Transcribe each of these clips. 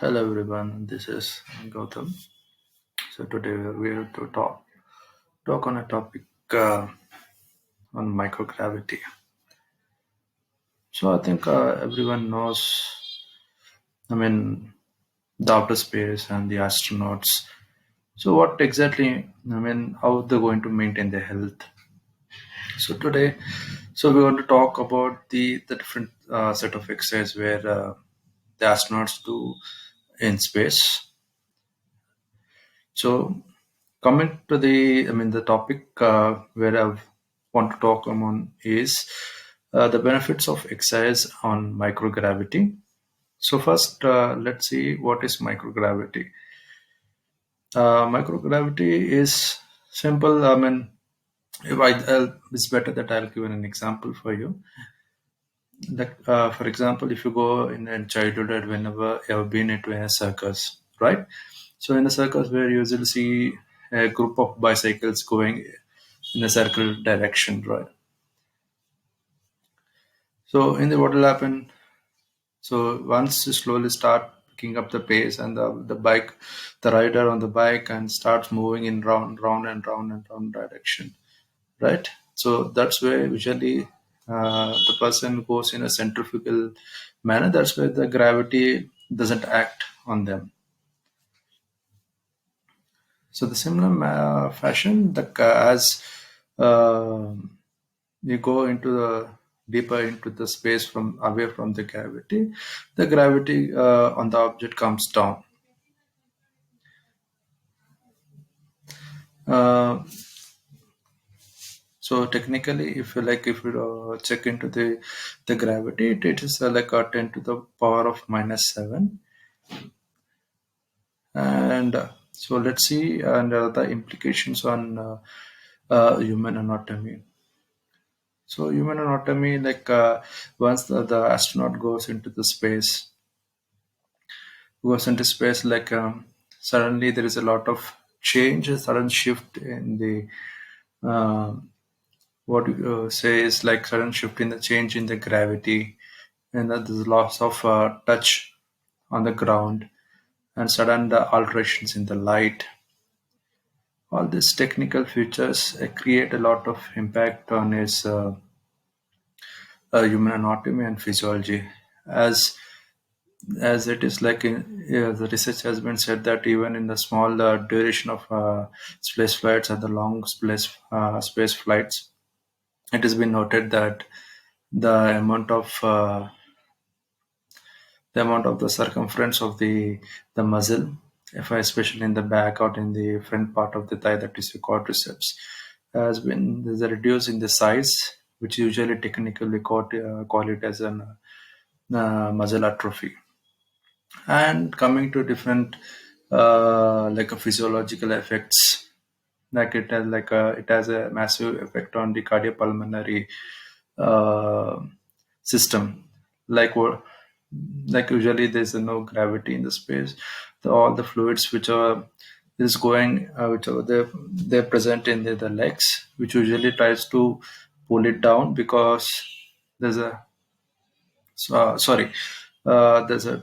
Hello everyone, this is Gautam. So today we are to talk on a topic on microgravity. So I think everyone knows. I mean, the outer space and the astronauts. So what exactly? I mean, how they're going to maintain their health? So today, so we're going to talk about the different set of exercise where the astronauts do in space. So coming to the topic where I want to talk on is the benefits of exercise on microgravity. So first, let's see what is microgravity. Microgravity is simple. I mean, if it's better that I'll give an example for you. Like, for example, if you go in childhood, whenever you have been into a circus, right? So in a circus where you usually see a group of bicycles going in a circle direction, right? So in the what will happen? So once you slowly start picking up the pace and the rider on the bike and starts moving in round and round direction, right? So that's where usually the person goes in a centrifugal manner. That's where the gravity doesn't act on them. So the similar fashion, as uh, you go into the deeper into the space from away from the gravity on the object comes down. Uh, so technically, if you check into the gravity, it is like a 10 to the power of -7. And so let's see and the implications on human anatomy. So human anatomy, once the astronaut goes into space, suddenly there is a lot of change, a sudden shift in the uh, what you say is like sudden shift in the change in the gravity, and that there's loss of touch on the ground, and sudden alterations in the light. All these technical features create a lot of impact on his human anatomy and physiology, as as it is like the research has been said that even in the small duration of space flights and the long space flights, it has been noted that the amount of uh, the circumference of the muscle, if especially in the back or in the front part of the thigh, that is the quadriceps, has been there's a reduce in the size, which usually technically call it as an muscle atrophy. And coming to different like a physiological effects, it has a massive effect on the cardiopulmonary uh, system. Like what, like usually there's no gravity in the space. All the fluids which are is going, which are they're present in the legs, which usually tries to pull it down because there's a sorry, there's a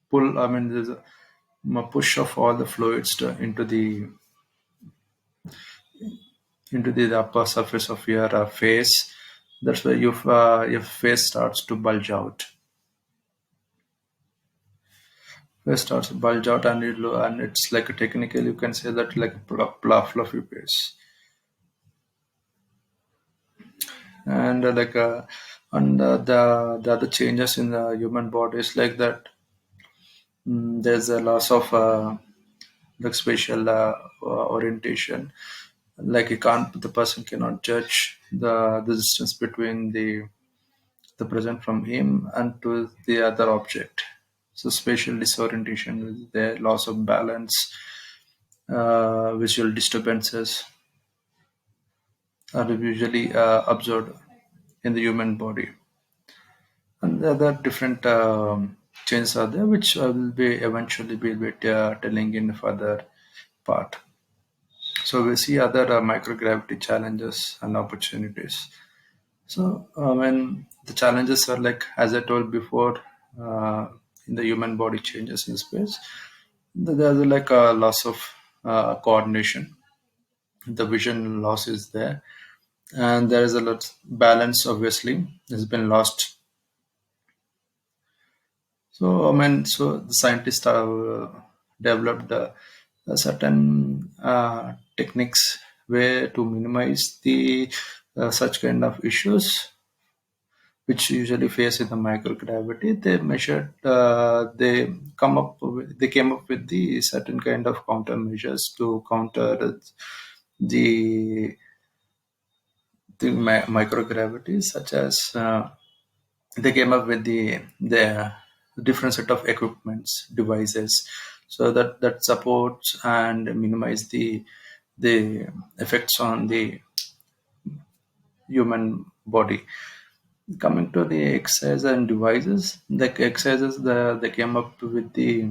pull. I mean, there's a push of all the fluids into the upper surface of your face. That's where your face starts to bulge out. Face starts to bulge out, and and it's like a technical. You can say that like a fluffy face, and the other changes in the human body is like that. There's a loss of like spatial orientation. Like the person cannot judge the distance between the present from him and to the other object. So spatial disorientation is the loss of balance, visual disturbances are usually observed in the human body. And the other different changes are there, which I will be eventually be telling in further part. So we see other microgravity challenges and opportunities. So when the challenges are like, as I told before, uh, in the human body changes in space, there's like a loss of coordination. The vision loss is there, and there is a lot balance obviously has been lost. So I mean, so the scientists have developed certain techniques where to minimize the such kind of issues which usually face in the microgravity. They measured, they came up with the certain kind of countermeasures to counter the microgravity, such as they came up with the different set of equipments devices, so that supports and minimize the effects on the human body. Coming to the exercise and devices, the exercises they came up with the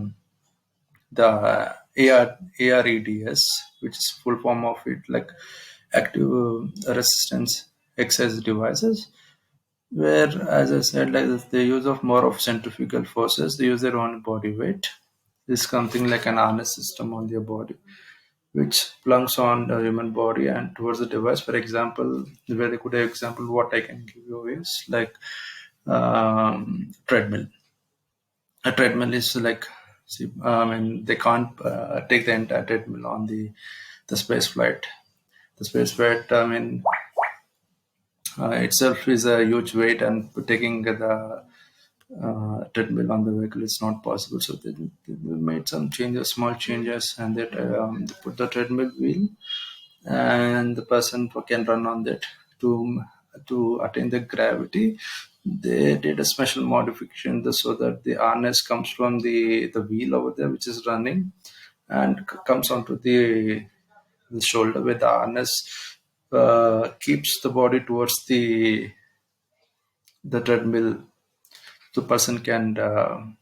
AREDS, which is full form of it, like active resistance exercise devices, where, as I said, like the use of more of centrifugal forces, they use their own body weight. This is something like an harness system on their body, which plunks on the human body and towards the device. For example, a very good example what I can give you is like treadmill. A treadmill is like, see, I mean, they can't take the entire treadmill on the space flight. The space flight, I mean, itself is a huge weight, and taking the treadmill on the vehicle is not possible. So they made some changes, small changes, and they put the treadmill wheel, and the person can run on that to attain the gravity. They did a special modification so that the harness comes from the wheel over there, which is running, and comes onto the shoulder, where the harness keeps the body towards the treadmill. The person can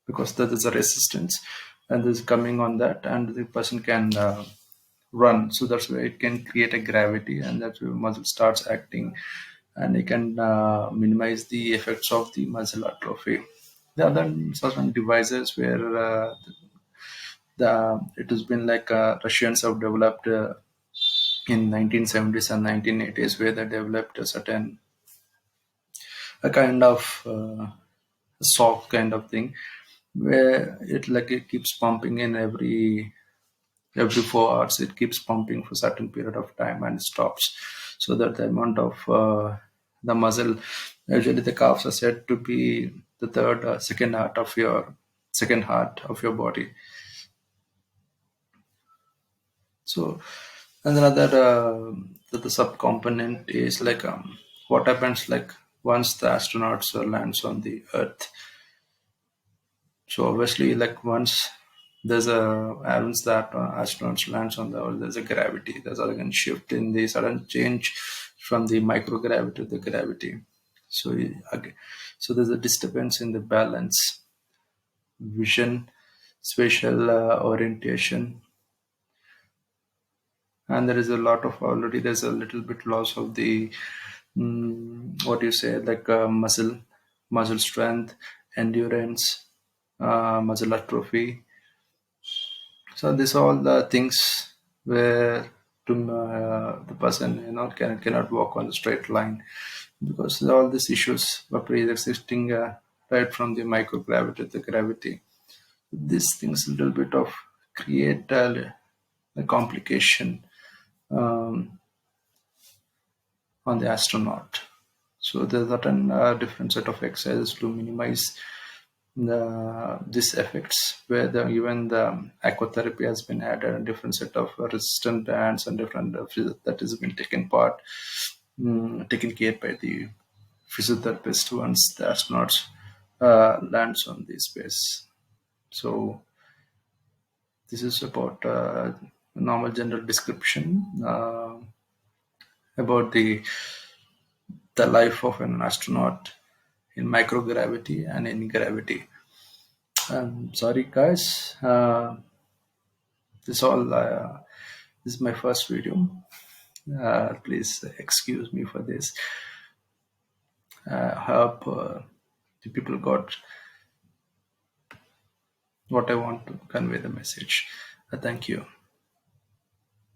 because there is a resistance and is coming on that, and the person can run. So that's where it can create a gravity, and that's where muscle starts acting, and it can minimize the effects of the muscle atrophy. There are then certain devices where the it has been like Russians have developed in 1970s and 1980s, where they developed a certain a kind of soft kind of thing, where it keeps pumping in every 4 hours. It keeps pumping for a certain period of time and stops, so that the amount of the muscle, usually the calves are said to be the third second heart of your body. So another the subcomponent is like what happens like once the astronauts lands on the earth. So obviously, like once there's a happens that astronauts lands on the Earth, there's a gravity. There's a again shift in the sudden change from the microgravity to the gravity. So again, so there's a disturbance in the balance, vision, spatial orientation, and there is a lot of already. There's a little bit loss of the what do you say, like muscle strength, endurance, muscle atrophy. So these are all the things where the person cannot walk on a straight line, because all these issues were pre-existing right from the microgravity to the gravity. These things a little bit of create a complication um, on the astronaut. So there's certain different set of exercises to minimize these effects, where even the aquatherapy has been added, a different set of resistant bands and different that has been taken care by the physiotherapist once the astronauts lands on the space. So this is about normal general description about the life of an astronaut in microgravity and in gravity. Sorry, guys. This all. This is my first video. Please excuse me for this. I hope the people got what I want to convey the message. Thank you.